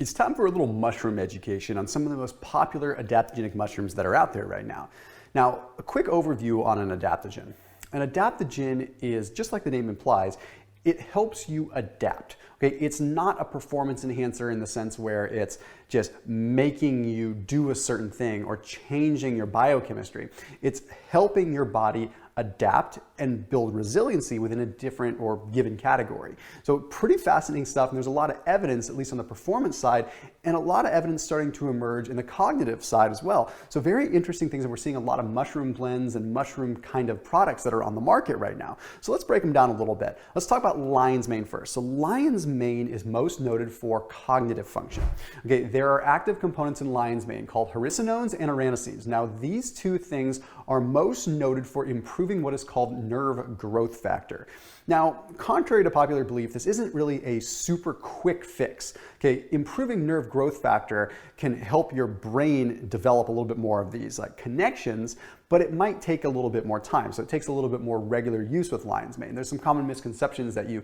It's time for a little mushroom education on some of the most popular adaptogenic mushrooms that are out there right now. Now, a quick overview on an adaptogen. An adaptogen is, just like the name implies, it helps you adapt. Okay, it's not a performance enhancer in the sense where it's just making you do a certain thing or changing your biochemistry. It's helping your body adapt and build resiliency within a different or given category. So pretty fascinating stuff, and there's a lot of evidence, at least on the performance side, and a lot of evidence starting to emerge in the cognitive side as well. So very interesting things, and we're seeing a lot of mushroom blends and mushroom kind of products that are on the market right now. So let's break them down a little bit. Let's talk about lion's mane first. So lion's mane is most noted for cognitive function. Okay, there are active components in lion's mane called hericenones and aranesines. Now these two things are most noted for improving what is called nerve growth factor. Now, contrary to popular belief, this isn't really a super quick fix. Okay, improving nerve growth factor can help your brain develop a little bit more of these like connections, but it might take a little bit more time. So it takes a little bit more regular use with lion's mane. There's some common misconceptions that you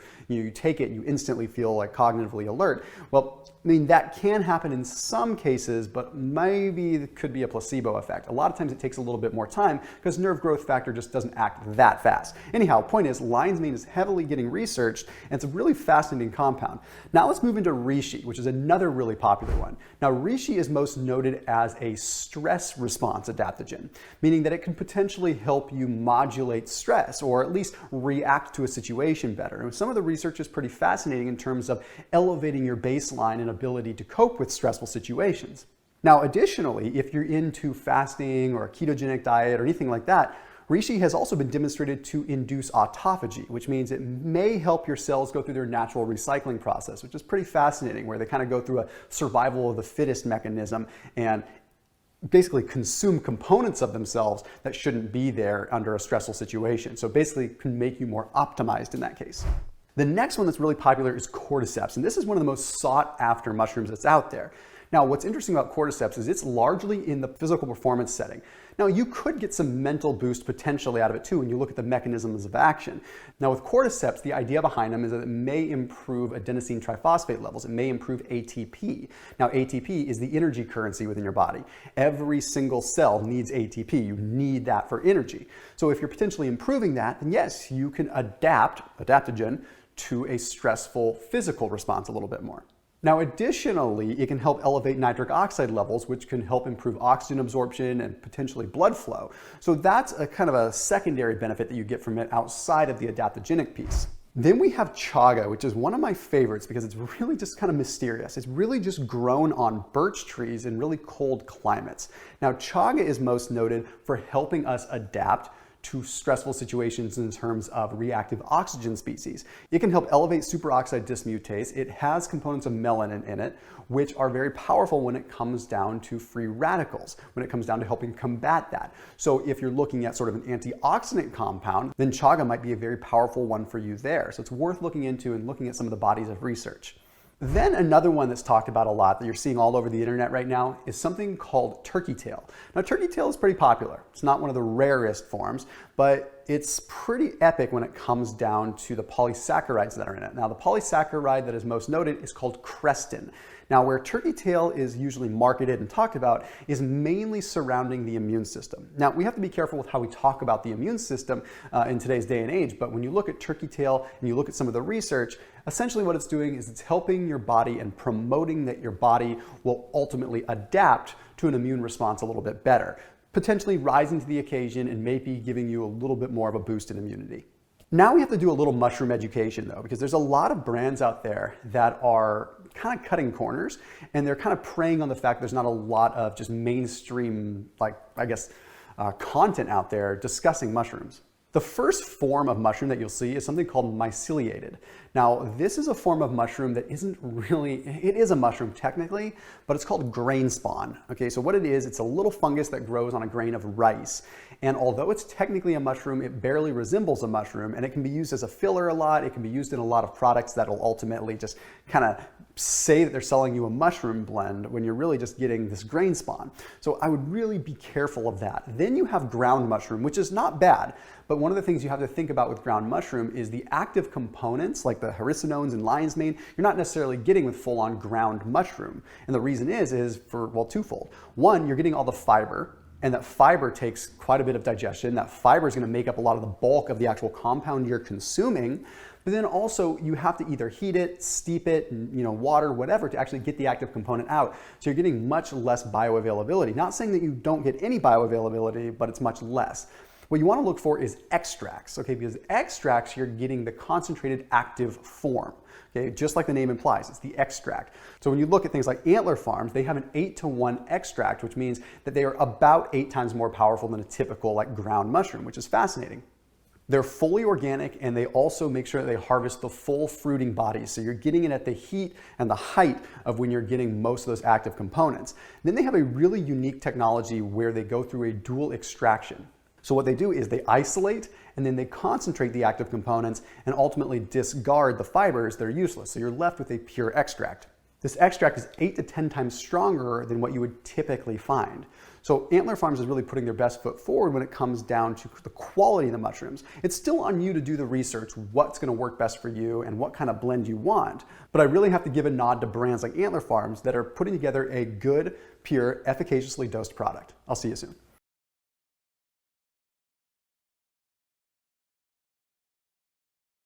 take it, you instantly feel like cognitively alert. Well, I mean, that can happen in some cases, but maybe it could be a placebo effect. A lot of times it takes a little bit more time because nerve growth factor just doesn't act that fast. Anyhow, point is, lion's mane is heavily getting researched, and it's a really fascinating compound. Now let's move into reishi, which is another really popular one. Now reishi is most noted as a stress response adaptogen, meaning that it can potentially help you modulate stress or at least react to a situation better. And some of the research is pretty fascinating in terms of elevating your baseline and ability to cope with stressful situations. Now, additionally, if you're into fasting or a ketogenic diet or anything like that, reishi has also been demonstrated to induce autophagy, which means it may help your cells go through their natural recycling process, which is pretty fascinating, where they kind of go through a survival of the fittest mechanism and basically consume components of themselves that shouldn't be there under a stressful situation. So basically can make you more optimized in that case. The next one that's really popular is cordyceps, and this is one of the most sought after mushrooms that's out there. Now, what's interesting about cordyceps is it's largely in the physical performance setting. Now, you could get some mental boost potentially out of it too when you look at the mechanisms of action. Now, with cordyceps, the idea behind them is that it may improve adenosine triphosphate levels. It may improve ATP. Now, ATP is the energy currency within your body. Every single cell needs ATP. You need that for energy. So if you're potentially improving that, then yes, you can adaptogen, to a stressful physical response a little bit more. Now, additionally, it can help elevate nitric oxide levels, which can help improve oxygen absorption and potentially blood flow. So that's a kind of a secondary benefit that you get from it outside of the adaptogenic piece. Then we have chaga, which is one of my favorites because it's really just kind of mysterious. It's really just grown on birch trees in really cold climates. Now, chaga is most noted for helping us adapt to stressful situations in terms of reactive oxygen species. It can help elevate superoxide dismutase. It has components of melanin in it, which are very powerful when it comes down to free radicals, when it comes down to helping combat that. So if you're looking at sort of an antioxidant compound, then chaga might be a very powerful one for you there. So it's worth looking into and looking at some of the bodies of research. Then another one that's talked about a lot that you're seeing all over the internet right now is something called turkey tail. Now, turkey tail is pretty popular. It's not one of the rarest forms, but it's pretty epic when it comes down to the polysaccharides that are in it. Now, the polysaccharide that is most noted is called crestin. Now, where turkey tail is usually marketed and talked about is mainly surrounding the immune system. Now, we have to be careful with how we talk about the immune system in today's day and age, but when you look at turkey tail and you look at some of the research, essentially what it's doing is it's helping your body and promoting that your body will ultimately adapt to an immune response a little bit better, potentially rising to the occasion and maybe giving you a little bit more of a boost in immunity. Now we have to do a little mushroom education though, because there's a lot of brands out there that are kind of cutting corners, and they're kind of preying on the fact there's not a lot of just mainstream, content out there discussing mushrooms. The first form of mushroom that you'll see is something called myceliated. Now, this is a form of mushroom that isn't really, it is a mushroom technically, but it's called grain spawn. Okay, so what it is, it's a little fungus that grows on a grain of rice. And although it's technically a mushroom, it barely resembles a mushroom, and it can be used as a filler a lot. It can be used in a lot of products that will ultimately just kind of say that they're selling you a mushroom blend when you're really just getting this grain spawn. So I would really be careful of that. Then you have ground mushroom, which is not bad, but one of the things you have to think about with ground mushroom is the active components, like the hericenones and lion's mane, you're not necessarily getting with full-on ground mushroom. And the reason is for, well, twofold. One, you're getting all the fiber, and that fiber takes quite a bit of digestion. That fiber is going to make up a lot of the bulk of the actual compound you're consuming. But then also you have to either heat it, steep it, water, whatever, to actually get the active component out. So you're getting much less bioavailability. Not saying that you don't get any bioavailability, but it's much less. What you want to look for is extracts, okay? Because extracts, you're getting the concentrated active form. Okay, just like the name implies, it's the extract. So when you look at things like Antler Farms, they have an 8-to-1 extract, which means that they are about 8 times more powerful than a typical ground mushroom, which is fascinating. They're fully organic, and they also make sure that they harvest the full fruiting body. So you're getting it at the heat and the height of when you're getting most of those active components. Then they have a really unique technology where they go through a dual extraction. So what they do is they isolate and then they concentrate the active components and ultimately discard the fibers that are useless. So you're left with a pure extract. This extract is 8 to 10 times stronger than what you would typically find. So Antler Farms is really putting their best foot forward when it comes down to the quality of the mushrooms. It's still on you to do the research, what's going to work best for you and what kind of blend you want. But I really have to give a nod to brands like Antler Farms that are putting together a good, pure, efficaciously dosed product. I'll see you soon.